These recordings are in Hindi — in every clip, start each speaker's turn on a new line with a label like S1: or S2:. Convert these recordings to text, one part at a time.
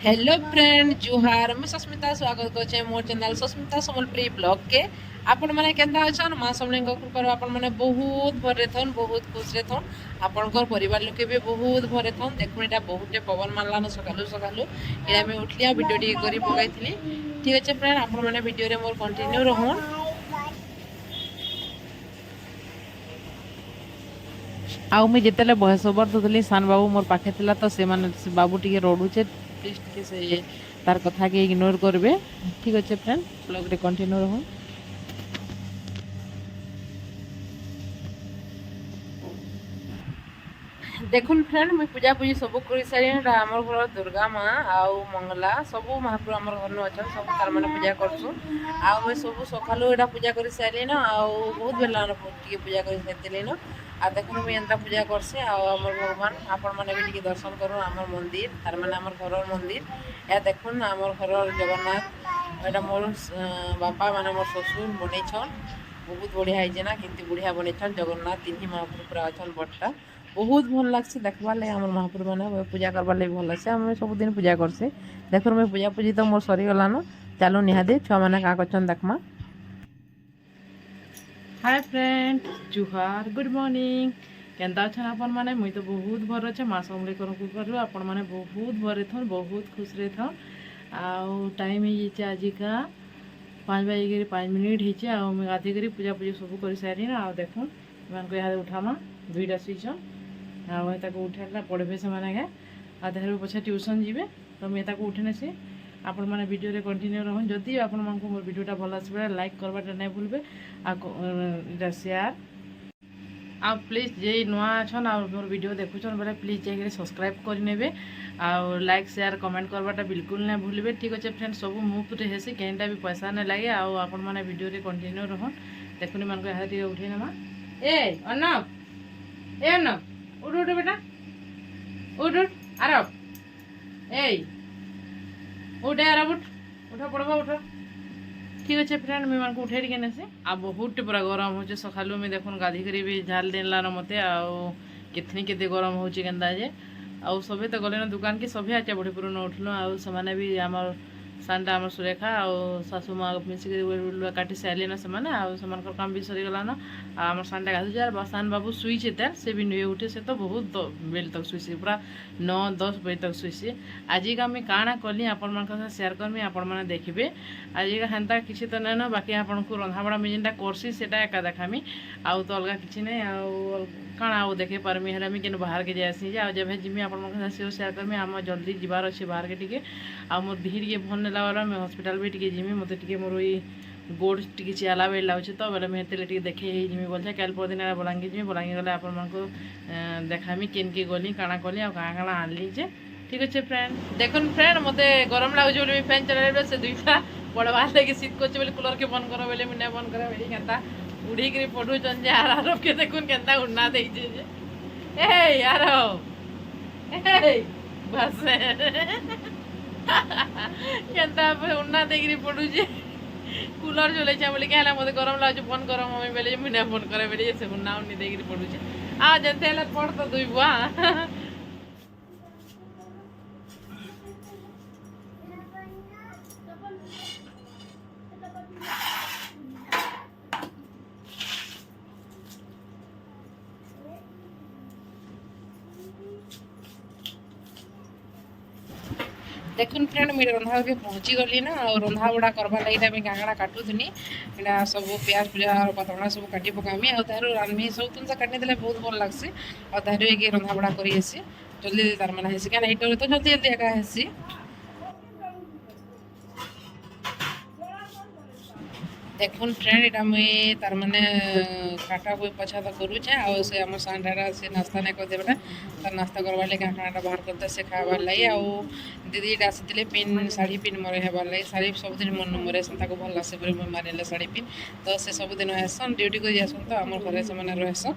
S1: हेलो फ्रेंड जुहार मैं सस्मिता स्वागत करछे मोर चैनल सस्मिता समलपुरी ब्लॉग के। आपण माने केंदा अछन मां समलेंग कृपा आपण माने बहुत भरे थन बहुत खुश रे थन आपनकर परिवार लोके भी बहुत भरे थन देखुन एटा बहुते पवन मानलान सकालु सकालु एटा मैं उठलिया वीडियो टी करी पकाइथिली। ठीक अछि फ्रेंड आपण माने वीडियो रे मोर कंटिन्यू रहन। आउ मैं जितेले बहस ओवर दउली सान बाबू मोर पाखे थिला तो से माने बाबू टिके रोडुचे प्लीज टिके से तार कथा के इग्नोर करबे। ठीक अच्छे फ्रेंड ब्लॉग रे कंटिन्यू रहूँ। देखुन फ्रेंड मुझे पूजा पूजी सब कर सारे आम घर दुर्गा माँ आउ मंगला सब महाप्रभु आम घर न अच्छा सब तार मैंने पूजा करसु आउ सब सका यहाँ पूजा कर सारे न आउ बहुत बेला पूजा कर सारी न आ देखो मुझे एंता पूजा करसी आम भगवान आपण मैंने भी दर्शन करूँ आम मंदिर तार मैंने आम घर मंदिर या देखुन आम घर जगन्नाथ यहाँ मोर बापा माने मोर ससुर बनई बहुत बढ़िया है ना कि बढ़िया बनई जगन्नाथ तीन महाप्रभु पूरा अच्छा बड़टा बहुत भल लगे देखबार लगे आम महाप्रभु मैंने पूजा करवार लगे भल लगे आम सबुदिन पूजा करसे देख मैं पूजा पूजी तो मोर सरीगलान चलो निहादी छुआ मैंने क्या कर देखमा। हाय फ्रेंड जुहार गुड मॉर्निंग केंता अच्छा आपण माने मुई तो बहुत भर अच्छे माँ समले करूँ आपण मैंने बहुत भरे थन बहुत खुश रहे थन आउ टाइम हो आज का 5:05 होचे आ मैं गाधे कर पूजा पूजी सब कर सारी ना आ देखुन यहाँ उठामा भिड़ आसीछन उठेला पढ़े से मैंने आधार पछे ट्यूशन जी तो मुझे उठे नेसी आपण मैंने वीडियो रे कंटिन्यू रहन जदि आपण मानक मोर वीडियोटा भल आसबे लाइक करवाटा नहीं भूलबे आ शेयर आ प्लीज जे नुआ छन आ मोर वीडियो देखुछन बेले प्लीज जाके सब्सक्राइब करनेबे आ लाइक शेयर कमेंट करवाटा बिल्कुल नहीं भूलबे। ठीक अच्छे फ्रेंड सब मुफ्त रे हेसी केनटा भी पैसा नहीं लगे आ आपण मैंने वीडियो रे कंटिन्यू रहन देखुनी मानक यहाँ टे उठे नमा ए अर्णव ए अर्णव उठ उठ बेटा उठ उठ आरब ए उठ आरब उठ उठ पड़वा उठ। ठीक अच्छे फ्रेंड मैं मान को उठे के नेसे आ बहुत पूरा गरम हो सकालू मैं देखुन गाधी करी भी झाल देला मते आथनी के गरम हो जे आउ सभी तो गले दुकान के सभी आज बढ़ी पूर्ण उठल आउ से भी आमर सानटा आम सुरेखा आउ शाशु माँ मिसिक काटी सारे ना से काम भी सरीगलान आम सानटा गाधुचे सान बाबू शुईचे तेल से भी नुए उठे से तो बहुत बेल तक शुईसी पूरा 9-10 बजे तक शुईसी। आज का मुझे काଣା कली आपण मान सेयार करमी आपण मैंने देखिए आज का हेन्ता किसी तो नहीं न बाकी आपन को रंधा बड़ा मुझे जेनटा करसी से एका देखामी आउ तो अलग किसी नहीं आउ काଣା आउ देखे पारमी है मुझे बाहर के जासी आ जब जिमी आप सेयार करमी आम जल्दी जीवार अच्छे बाहर के टिके आ मोर देह टे भल नेला वाला मैं हॉस्पिटल भी टिके जिमी मत टे मोर गोड़ टी चियाला बेल लगे तो बोले मैं टे देखे जिमी बोलते कल परदिन बलांगीर जी बलांगीर गले आपको देखामी केन के गली काଣା कली आ काଣା काଣା आनली जे। ठीक अच्छे फ्रेंड देखुन फ्रेंड मत गरम लगे बोले फैन चल से दुईटा पढ़वा लगे शीत कर बोले कूलर के बंद कर बोले मुझे बंद कर बोली केन्ता उड़ी कर पढ़ुचन जे आरब के देखुन केन्ता उड़ना देजे जे ए आरब ए बस केन्ता उड़ना देकरी पढ़ुचे कूलर चले बोले क्या मत गरम लगे बंद कर मम्मी बोले मुझे बंद कर बोले से उड़ना उड़नी देकरी पढ़ुचे आ जनते पढ़ तो दुई बुआ देखुन फ्रेंड मुझे रंधा के पहुँची गली ना और रंधा बड़ा करवा लगे मुझे काँगड़ा काटुनी यहाँ सब प्याज पूजा और पतड़ा सब काटी पकामी और तार रांधमी सब तुम काटी देले बहुत भल लगसी और तार रंधा बड़ा करी जल्दी तार मैंने हेसी क्या हिटर तो जल्दी जल्दी एका हेसी। देखुन फ्रेंड यहाँ मुई तार माने काटा कोई पछा तो करुचे आ से आम सांडा से नास्ता नहीं करदे बेटा तार नास्ता करवार लगे काँटा बाहर करते से खाबार लगे आ दीदी आसी पिन शाढ़ी पिन मोर हेबार लगे शाढ़ी सबुदिन मन मोरे ताको भल लगे बोले मुझे मारे शाढ़ी पिन तो से सबुदिन आसन ड्यूटी कर जासन तो आम घर से रहसन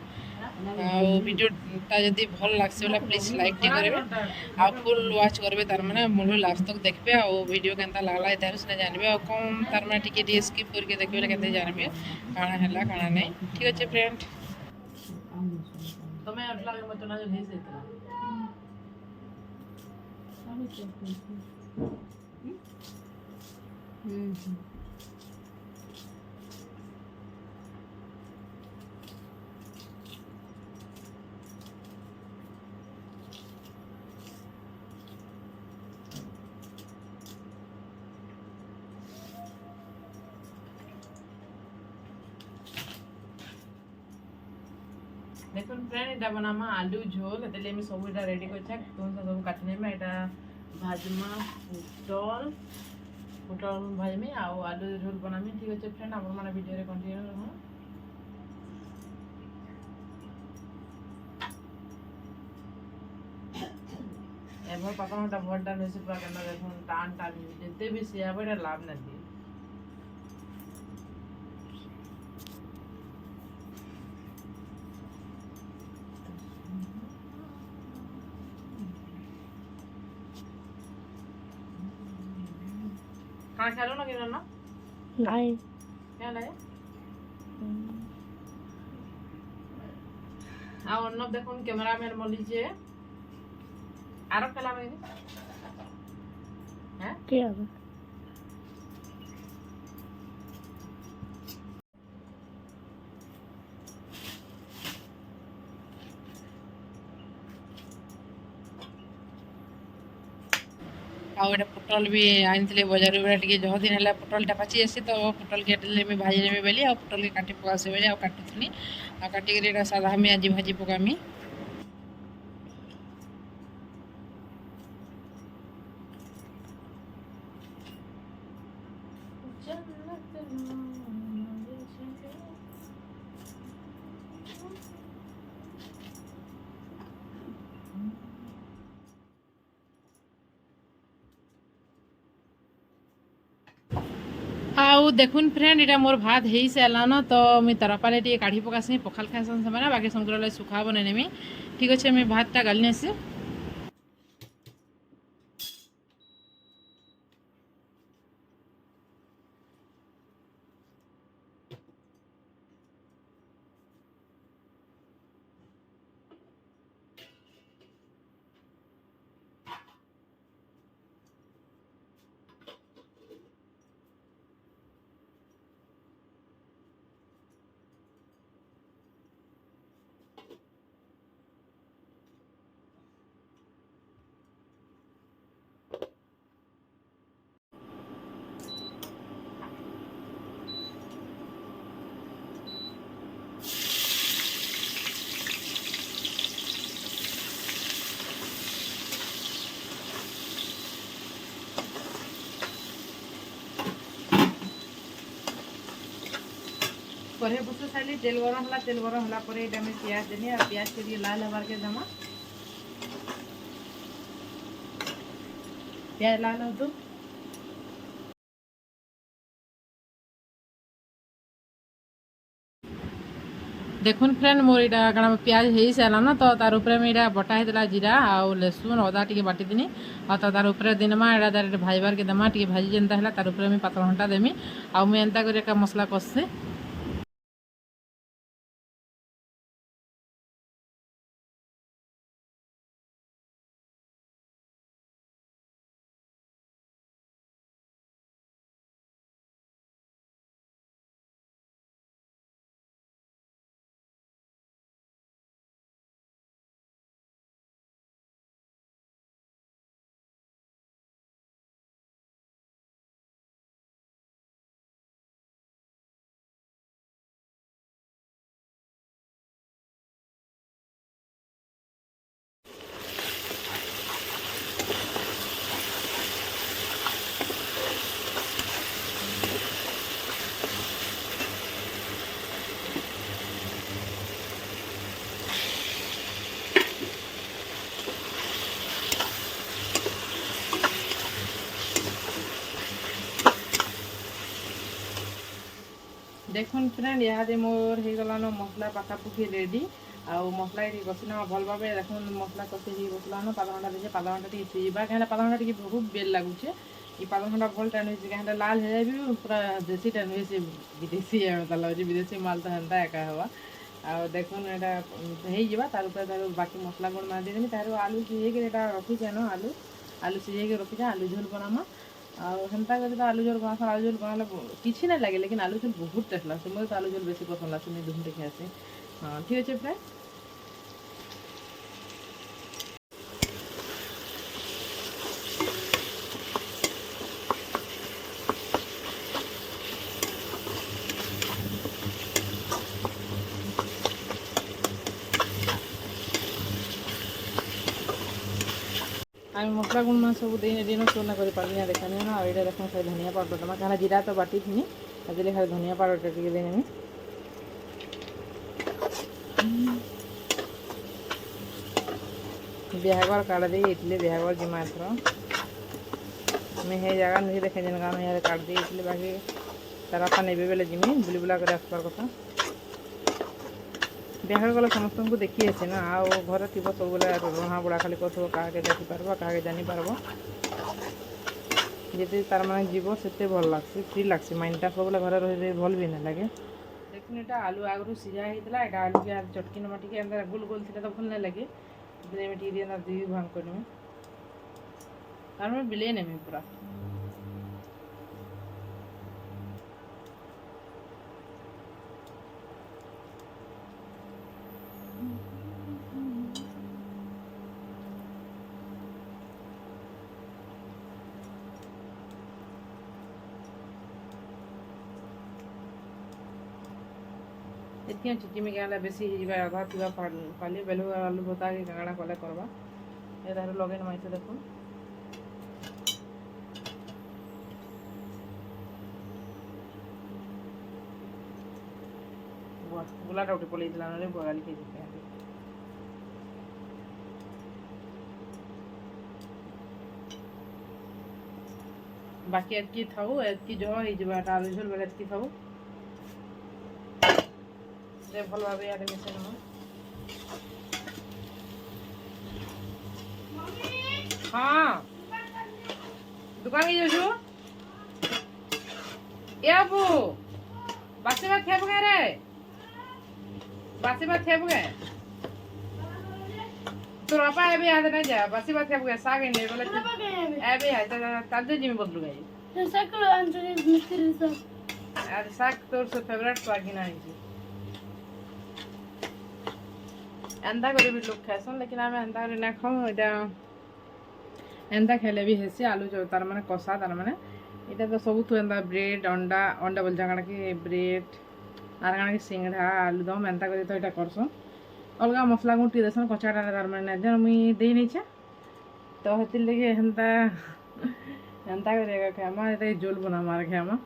S1: वीडियोटा जदि भल लगे बोले प्लीज लाइक टे करेंगे आ फुल वाच करेंगे तार मैंने मूल लास्ट तक देखते आ वीडियो केन्ता लगला तार से जानवे आ कम तार मैंने टिके स्किप करके देखिए केते जानवे काଣା हैला काଣା नहीं। ठीक अच्छे फ्रेंड तुम्हें अटला मत ना जो भेज देता देखो फ्रेंड এটা बनामा आलू झोल एतले में सब এটা रेडी करछा तुम सब काटने में এটা भाजमा पुटल भाजमी आ आलू झोल बनामी ठीक আছে फ्रेंड अपन माने वीडियो रे कंटिन्यू रहू एभर पापा भरटा बेसी पूरा केना देखो टान टान जते भी सिया बड़ा लाभ न दी कहाँ खेलो ना किरण ना
S2: नहीं
S1: क्या लगे आ अन्नब देखो कैमरामैन बोली जे आरो खेला में हैं
S2: क्या
S1: ଆଉ ଏଟା ପୋଟଲ ବି ଆଣିଥିଲେ ବଜାରରୁ ଏଟା ଟିକେ ଜହ ଦିନ ହେଲା ପୋଟଲଟା ପାଚି ଆସି ତ ପୋଟଲ କେଟେଲେ ବି ଭାଜି ନେବି ବୋଲି ଆଉ ପୋଟଲ କାଟି ପକାସେ ବୋଲି ଆଉ କାଟୁଥିଲି ଆଉ କାଟିକିରି ଏଟା ସାଧା ଆମେ ଆଜି ଭାଜି ପକାମି आउ देखुन फ्रेंड इटा मोर भात हो सारान तो मुझे तरपाले टे काढ़ी पकासी पखाल खासन से बाकी समग्र सुखा बन नेमी ठीक अच्छे मुझे भातटा गाली आसी कढ़े बस सारी तेल गरम होला प्याज देनी और प्याज के लिए लाल हबार के दमा प्याज लाल हो तो देखुन फ्रेंड मोर इटा कण प्याज हो सारान तो तार ऊपर में इटा बटा होता जीरा आउ लहसुन अदा टी बाटी देनी और तो तार ऊपर देनमा एटा डायरेक्ट भाजबार के दमा टी भाजी जेनता है तार ऊपर में पातल घंटा देमी आउ मुझे एंता कर मसला कषे देखुन फ्रेंड यहाँ मोर हो गलान मसला पाखापुखी रेडी आउ मसला ये कषिना भल भाव देखुन मसला कषि बसलान पाद घंटा देखे पाद घंटा टी सीवा कहीं पाद घंटा बहुत बेल लगुचे ये पाद घंटा भल टाइम कहीं लाल हो जाए पूरा देसी टाइम से विदेशी लगे विदेशी माल तो हेन्ता एका हवा आ देखुन यहाँ हो बाकी मसला गुण मार देदेमी तार आलू सिझे रखीचे न आलू आलू सिझे रखी आलू झोल बनामा आंता कर आलू झोल बना आलू झोल बनाले किसी ना लगे लेकिन आलू झोल बहुत टेस्ट लगे मतलब तो आलू झोल बेसी पसंद लगे नहीं दुहन देखिए आसे हाँ ठीक अच्छे फ्रेंड आम मसला गुण मान सब दिन सोना कर पार्टी देखानी ना और देख खाली धनिया पाउडर देमा क्या जीरा तो बाटी थी आज खाली धनिया पाउडर टे देनी बिहागर काट दे बिहागर जिमा एथर मैं हे जगह नहीं देखे जेन गाँव में काट दे बाकी तार बापा ने बेले जिमी बुली बुला कर आसबार कथा बिहार गला समस्त को देखी आसे ना आ घर थी सब रहा बुढ़ा खाली कथो क्या देखिपार क्या जानीपार जी तार मैंने जीव से भल लगे फ्री लगे माइंडटा सब घर रही भल भी ना लगे देखुन ये आलू आगु सीझा होता है आलू के चटकी नमा टी गोल गोल थी तो भल ना लगे दी भांग कर तार मैं बिले नेमी पूरा इतनी चिटी में क्या बेसी आधा थी पाली बेलू आलू भत्ता के काड़ा कले करवा ये लगे नमाई से देखो गुलाटा उठे पलि बगाली के बाकी एतकी थाऊ एतकी जो आलू झोल बेले एतकी थाऊ भल भाव याद मिसे नमा हाँ दुकान के जाऊ ए अबू बासी बात थे बगे रे बासी बात थे बगे तो बापा एबे याद नहीं जा बासी बात थे बगे साग नहीं बोले एबे है ताजे जिमी बदलू गई साग को आंसर मिस्त्री साग यार साग तोर से फेवरेट साग ही नहीं एंता कर भी लोग खाएसन लेकिन आम एंता ना खाऊँ यहाँ एंता खेले भी हेसी आलू जो तार माने कषा तार माने इटा तो सब एंता ब्रेड अंडा अंडा बोल जाना कि ब्रेड आर काना कि सिंगड़ा आलूदम एंता कर तो यहाँ करसन अलग मसला गुटी देसन कचाटा तार माने ना मुई दे नहीं छे तो हेतिर लगे एंता एंता कर खामा ये जोल बना मार खामा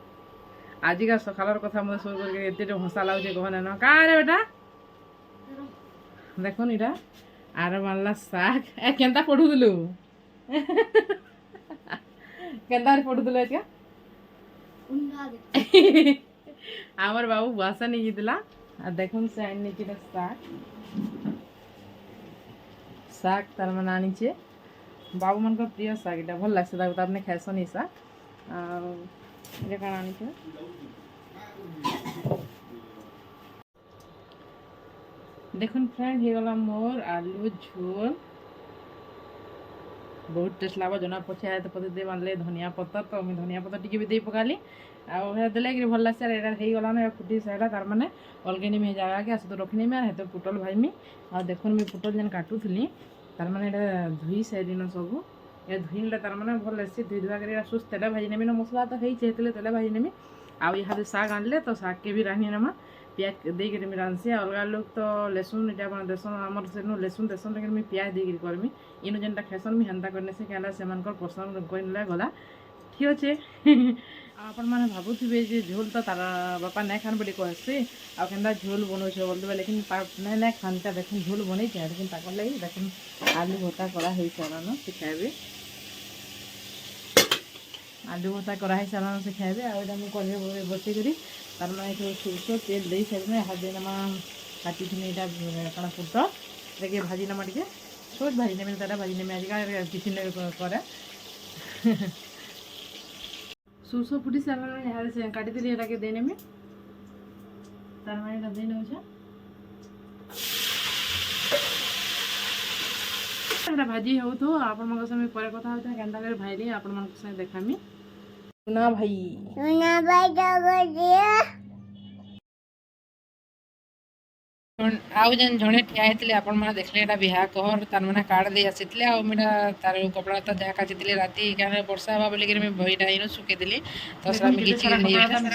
S1: आज का सकाल कथा मत शुरू करके हंसा लगे कहने ना का रे बेटा देखो इटा आर मानला साग ए केंता पढ़ुदलु केंता पढ़ुदलु एटा आमर बाबू भाषा नहीं दिला आ देखुन से आइन नहीं किना साग साग तार मन आनी छे बाबू मन को प्रिय साग इटा भल लागसे ताको आपने खाइसन ई साग आ ये काना आनी छे देखुन फ्रेंड हे गला मोर आलू झोल बहुत टेस्ट लगा जना पछे तो पते दे मानले धनिया पत्ता तो मैं धनिया पत्ता टिके भी दे पकाली आ हे देले कि भल लागसे एटा हे गला ना फुटी साइडा तार माने अलगेनी में जागा के आसे तो रखनी में हे तो पुटल भाईमी आ देखुन मैं पुटल जन काटुथली तार माने एटा धुई साइडिन सब ए धुईले तार माने भल लागसे धुई धुआ करी सुस तेला भाजी नेमी न मसला तो हेई चेतले तेला भाजी नेमी आ इहादे साग आनले तो साग के भी रानी नमा प्याज देकर मैं रांधसी अलग लोग तो लेसुन इटा बना देसन आमर से लेसुन देसन लेकिन मैं प्याज देकर करमी इनो जेनटा खेसन मैं हेन्ता करने से कहला से पसंद कहला गला ठीक अच्छे आपण मैंने भावुवे झोल तो तार बापा नहीं खान बोली कहसी आ केन्ता झोल बनौछ बोलते लेकिन नहीं खानता देख झोल बनई लेकिन ताकर लगी देख आलू भत्ता कराई सारान से खाए आलू भत्ता कराई सारान से खाए आटा मुझे कढ़े बसई करी तार मैंने सोरस तेल दे सारे हाथ देना काटी यहाँ कण पुट देखिए भाजी नमा टे सोच भाजी नेमी तारा भाजी नेमी आज टिफिन करे सोरस फुटी सारे यहाँ काटी दिल्ली यहाँ दे नेमी तार मैंने दे नौ ସେଟା ଭାଜି ହେଉଥିବ ଆପଣମାନଙ୍କ ସାଙ୍ଗେ ପରେ କଥା ହେଉଥାଏ କେନ୍ତା କରି ଭାଇଲି ଆପଣମାନଙ୍କ ସାଙ୍ଗେ ଦେଖାମି। ସୁନା ଭାଇ ଆଉ ଯେନ୍ ଜଣେ ଠିଆ ହେଇଥିଲେ ଆପଣ ମାନେ ଦେଖିଲେ ଏଟା ବିହା କହର ତାର ମାନେ କାର୍ଡ ଦେଇ ଆସିଥିଲେ ଆଉ ଏଟା ତାର କପଡ଼ା ତ ଯାହା କାଚିଥିଲେ ରାତି କାରଣ ବର୍ଷା ହବା ବୋଲିକିରି ମୁଁ ବହିଟା ଇନୁ ଶୁକେଇଦେଲି ତ ସେଟା ମୁଁ କିଛି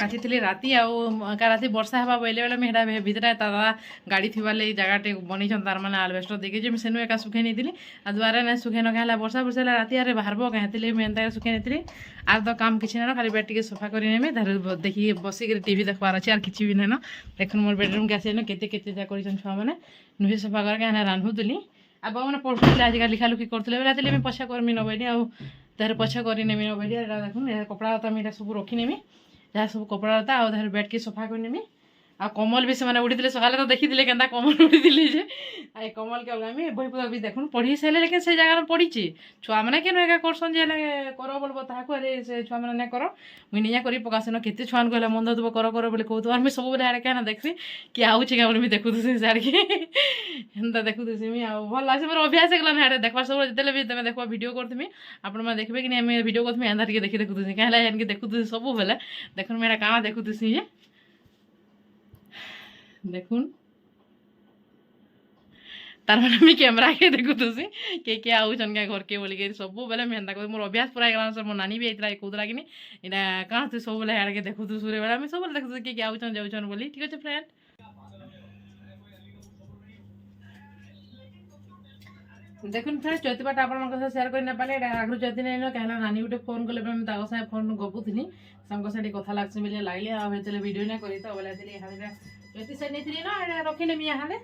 S1: କାଚିଥିଲି ରାତି ଆଉ ରାତି ବର୍ଷା ହେବା ବୋଇଲେ ବେଲେ ମୁଁ ହେଟା ଭିତରେ ତାର ଗାଡ଼ି ଥିବାର ଲାଗି ଜାଗାଟେ ବନେଇଛନ୍ ତାର ମାନେ ଆଲବେଷ୍ଟର ଦେଇକି ଯେ ମୁଁ ସେନୁ ଏକା ଶୁଖେଇ ନେଇଥିଲି ଆଉ ଦୁଆରେ ନାଇଁ ଶୁଖେଇ ନ ହେଲା ବର୍ଷା ବର୍ଷା ହେଲା ରାତି ଆରେ ବାହାରବ କାହିଁଥିଲି ମୁଁ ଏନ୍ତା ଶୁଖେଇ ନେଇଥିଲି ଆଉ ତ କାମ କିଛି ନାଇଁନ ଖାଲି ବେଡ୍ ଟିକେ ସଫା କରି ନେମି ତାର ଦେଖିକି ବସିକିରି ଟିଭି ଦେଖବାର ଅଛି ଆଉ କିଛି ବି ନାଇଁନ ଦେଖୁନ୍ ମୋର ବେଡରୁମ୍କେ ଆସିନ କେତେ କେତେ ଯା କରିଛନ୍ ଛୁଆମାନେ ନୁହେଁ ସଫା କରିକି ଆମେ ରାନ୍ଧୁଥିଲି ଆଉ ବାବାମାନେ ପଢ଼ୁଥିଲେ ଆଜିକାଲି ଲିଖାଲୁଖି କରୁଥିଲେ ବେଲେ ହେଲେ ମୁଇଁ ପଛେ କରମି ନବେଲି ଆଉ ତାର ପଛେ କରି ନେମି ନବେଲି ଏଇଟା ଦେଖୁନ୍ କପଡ଼ା ଲତା ମୁଁ ଏଇଟା ସବୁ ରଖିନେମି ଯାହା ସବୁ କପଡ଼ା ଲତା ଆଉ ତାର ବେଡ୍କେ ସଫା କରିନେମି ଆଉ କମଲ ବି ସେମାନେ ଉଡ଼ିଥିଲେ ସକାଳେ ତ ଦେଖିଥିଲେ କେନ୍ତା କମଲ ଉଡ଼ିଥିଲେ ଯେ ଆଉ ଏ କମଲକେ ଅଲଗାମି ବହି ପୁସ୍ତକ ବି ଦେଖୁନ୍ ପଢ଼ି ସାରିଲେ ଲେକିନ୍ ସେ ଜାଗାରେ ପଢ଼ିଛି ଛୁଆମାନେ କେନ ଏକା କରସନ୍ ଯେ ହେଲେ କର ବୋଲବ ତାହାକୁ ହେଲେ ସେ ଛୁଆମାନେ ନାଇଁ କର ମୁଇଁ ନିଜେ କରି ପକାସେନ କେତେ ଛୁଆମାନଙ୍କୁ ହେଲେ ମନ ଦେବ କର କର ବୋଲି କହୁଥିବ ମୁଇଁ ସବୁବେଳେ ଆଡ଼େ କାହିଁନା ଦେଖସି କିଏ ଆଉଛି କାଁ ବୋଲି ମୁଇଁ ଦେଖୁଥିସି ସିଆଡ଼କେ ହେନ୍ତା ଦେଖୁଥିସି ମୁଇଁ ଆଉ ଭଲ ଲାଗ୍ସି ମୋର ଅଭ୍ୟାସ ହେଇଗଲାନି ଆଡ଼େ ଦେଖବାର ସବୁବେଳେ ଯେତେବେଳେ ବି ତମେ ଦେଖବ ଭିଡ଼ିଓ କରୁଥିମି ଆପଣମାନେ ଦେଖିବେ କି ଆମେ ଭିଡ଼ିଓ କରୁଥିମି ଏନ୍ତା ଟିକେ ଦେଖୁଥିସି କାଁ ହେଲା ଏନ୍କେ ଦେଖୁଥିସି ସବୁବେଳେ ଦେଖୁନ୍ ମୁଇଁ ଏଇଟା କାଣା ଦେଖୁଥିସି ଯେ দেখুন তার মানে আমি ক্যামেরাকে দেখুছি কে আউছন কে ঘরকে বলিকি ସବୁବେଳେ ମୁଁ ହେନ୍ତା କରେ ମୋର ଅଭ୍ୟାସ ପୁରା ହେଇଗଲା ମୋ ନାନୀ ବି ହେଇଥିଲା କହୁଥିଲା କିନି ଏଇଟା କାଣା ତୁ ସବୁବେଳେ ଆଡ଼କେ ଦେଖୁଛୁ ସୁରେ ବେଲେ ଆମେ ସବୁବେଳେ ଦେଖୁଛୁ କିଏ ଆଉଛନ୍ ଯାଉଛନ୍ ବୋଲି ଠିକ୍ ଅଛି ଫ୍ରେଣ୍ଡ ଦେଖୁନ୍ ଫ୍ରେଣ୍ଡ ଚୈତିବାଟା ଆପଣମାନଙ୍କ ସହ ସେୟାର କରି ନେପାରେ ଏଇଟା ଆଗରୁ ଚୈତି ନାଇଁନ କାହିଁକିନା ନାନୀ ଗୋଟେ ଫୋନ୍ କଲେ ମୁଁ ତାଙ୍କ ସାଙ୍ଗେ ଫୋନ୍ ଗପୁଥିଲି ତାଙ୍କ ସାଙ୍ଗେ କଥା ଲାଗ୍ସି ବୋଲି ଲାଗିଲେ ଆଉ ହେତେବେଳେ ଭିଡ଼ିଓ ନାଇଁ କରି ତ ବୋଲେ ହେତେବେଳେ ଚୈତି ସାଇଡ୍ ନେଇଥିଲି ନା ଏଇଟା ରଖିନେମି ଇହାଲେ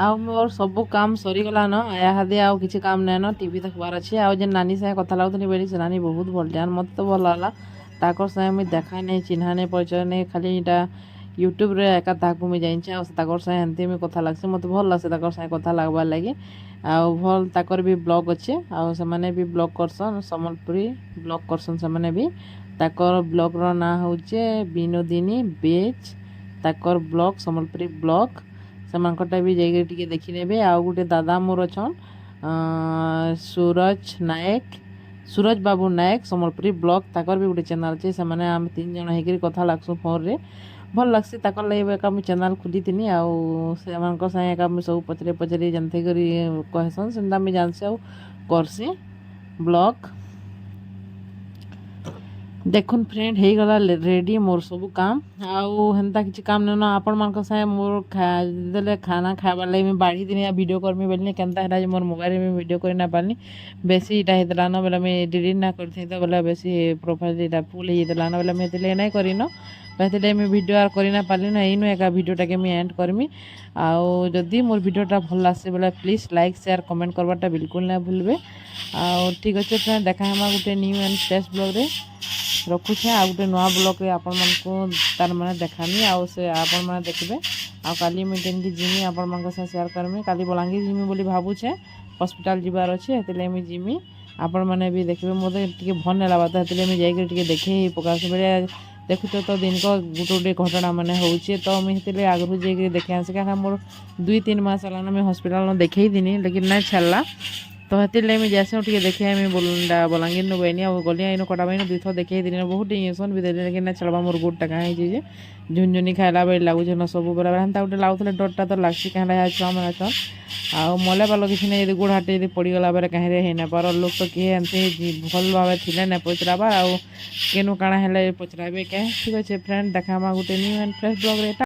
S1: ଆଉ ମୋର ସବୁ କାମ ସରିଗଲାନ ଇହାଦେ ଆଉ କିଛି କାମ ନାଇଁନ ଟିଭି ଦେଖବାର ଅଛି ଆଉ ଯେନ୍ ନାନୀ ସାଙ୍ଗେ କଥା ଲାଗୁଥିଲି ବେଲି ସେ ନାନୀ ବହୁତ ଭଲ ଜାନ୍ ମତେ ତ ଭଲ ଲାଗଲା ତାକର ସାଙ୍ଗେ ମୁଇଁ ଦେଖା ନାଇଁ ଚିହ୍ନା ନାଇଁ ପରିଚୟ ନାଇଁ ଖାଲି ଇଟା ୟୁଟ୍ୟୁବରେ ଏକା ତାହାକୁ ମୁଇଁ ଜାଣିଛେ ଆଉ ତାକର ସାଙ୍ଗେ ଏମିତି ମୁଇଁ କଥା ଲାଗ୍ସି ମତେ ଭଲ ଲାଗ୍ସି ତାକର ସାଙ୍ଗେ କଥା ଲାଗ୍ବାର ଲାଗି ଆଉ ଭଲ ତାକର ବି ବ୍ଲଗ୍ ଅଛେ ଆଉ ସେମାନେ ବି ବ୍ଲଗ୍ କରସନ୍ ସମ୍ବଲପୁରୀ ବ୍ଲଗ୍ କରସନ୍ ସେମାନେ ବି ତାକର ବ୍ଲଗ୍ର ନାଁ ହଉଛେ ବିନୋଦିନୀ ବେଜ୍ ତାକର ବ୍ଲଗ୍ ସମ୍ବଲପୁରୀ ବ୍ଲଗ୍ ସେମାନଙ୍କଟା ବି ଯାଇକିରି ଟିକେ ଦେଖିନେବେ ଆଉ ଗୋଟେ ଦାଦା ମୋର ଅଛନ୍ ସୁରଜ ନାୟକ ସୁରଜ ବାବୁ ନାୟକ ସମ୍ବଲପୁରୀ ବ୍ଲଗ୍ ତାକର ବି ଗୋଟେ ଚ୍ୟାନେଲ୍ ଅଛି ସେମାନେ ଆମେ 3 ଜଣ ହେଇକିରି କଥା ଲାଗ୍ସୁଁ ଫୋନ୍ରେ ଭଲ ଲାଗ୍ସି ତାକର ଲାଗି ଏକା ମୁଇଁ ଚ୍ୟାନେଲ୍ ଖୋଲିଥିନି ଆଉ ସେମାନଙ୍କ ସାଙ୍ଗେ ଏକା ମୁଇଁ ସବୁ ପଚରେ ପଚରେ ଯେନ୍ତେ କରି କହେସନ୍ ସେନ୍ତା ମୁଇଁ ଜାନ୍ସି ଆଉ କର୍ସି ବ୍ଲଗ୍ দেখুন ফ্রেন্ড হয়ে গলা রেডি মোর সবু কাম আউ হেন্তা কিছু কাম নেন আপনার সাথে মোর যেতে খানা খাইবার লাগে মুই বাড়ি দিনে ভিডিও করমি বলি কেনতা হেলা যে মোর মোবাইলে মুই ভিডিও করে না পারলি বেশি এটা হয়েছিল না বেলে মুই ডিলিট না করছি তো বেলে বেশি প্রোফাইল এটা ফুল হয়ে যেতে না বেলে মুই হেলে নাই করিন বেলে মুই ভিডিও আর করে না পারলি না এইনু একা ভিডিওটাকে মুই এন্ড করমি আউ যদি মোর ভিডিওটা ভাল লাগছে বেলে প্লিজ লাইক শেয়ার কমেন্ট করবারটা বিলকুল না ভুলবে আউ ঠিক আছে ফ্রেন্ড দেখা হমা গোটে নিউ এন্ড ফ্রেশ ব্লগরে ରଖୁଛେ ଆଉ ଗୋଟେ ନୂଆ ବ୍ଲଗ୍ରେ ଆପଣମାନଙ୍କୁ ତାର ମାନେ ଦେଖାମି ଆଉ ସେ ଆପଣମାନେ ଦେଖିବେ ଆଉ କାଲି ମୁଇଁ କେମିତି ଯିମି ଆପଣମାନଙ୍କ ସାଙ୍ଗେ ସେୟାର କରମି କାଲି ବଲାଙ୍ଗୀର ଯିମି ବୋଲି ଭାବୁଛେ ହସ୍ପିଟାଲ ଯିବାର ଅଛି ହେଥିଲାଗି ମୁଇଁ ଯିମି ଆପଣମାନେ ବି ଦେଖିବେ ମୋତେ ଟିକେ ଭଲ ନାଇଁ ଲାଗବା ତ ହେଥିଲାଗି ମୁଇଁ ଯାଇକରି ଟିକେ ଦେଖେଇ ପକାସି ବେଲେ ଦେଖୁଛ ତ ଦିନକ ଗୋଟେ ଗୋଟେ ଘଟଣା ମାନେ ହଉଛେ ତ ମୁଇଁ ହେଥିଲାଗି ଆଗରୁ ଯାଇକରି ଦେଖେଇ ଆସି କାରଣ ମୋର 2-3 ମାସ ହେଲାନ ମୁଇଁ ହସ୍ପିଟାଲନ ଦେଖେଇ ଦିନି ଲେକିନ୍ ନାଇଁ ଛାଡ଼ଲା ତ ହେଥିର୍ଲାଗି ମୁଇଁ ଯାଏସି ଟିକେ ଦେଖେଇ ମୁଇଁ ବଲାଙ୍ଗୀର ନୁ ବଇନି ଆଉ ଗଲିଆ ଇନୁ କଟା ବଇନି 2 ଥର ଦେଖେଇ ଦିନି ବହୁତ ଇଞ୍ଜେକ୍ସନ୍ ବି ଦେଲି ଲେକିନ୍ ନାଇଁ ଛାଡ଼ବା ମୋର ଗୋଡ଼ଟା କାଁ ହେଇଛି ଯେ ଝୁନଝୁନି ଖାଇଲା ବେଲେ ଲାଗୁଛେ ନା ସବୁବେଳେ ହେନ୍ତା ଗୋଟେ ଲାଗୁଥିଲେ ଡରଟା ତ ଲାଗ୍ସି କାହିଁକିନା ଛୁଆମାନେ ଅଛନ୍ ଆଉ ମଲେ ବାଲ କିଛି ନାଇଁ ଯଦି ଗୋଡ଼ ହାତ ଯଦି ପଡ଼ିଗଲା ବେଲେ କାହିଁରେ ହେଇ ନାଇଁ ପାର ଲୋକ ତ କିଏ ଏମିତି ଭଲ ଭାବେ ଥିଲେ ନାଇଁ ପଚରାବା ଆଉ କେନୁ କାଣା ହେଲେ ପଚରାବେ କେ ଠିକ୍ ଅଛେ ଫ୍ରେଣ୍ଡ ଦେଖାମା ଗୋଟେ ନ୍ୟୁ ଆଣ୍ଡ ଫ୍ରେଶ୍ ବ୍ଲଗ୍ରେ।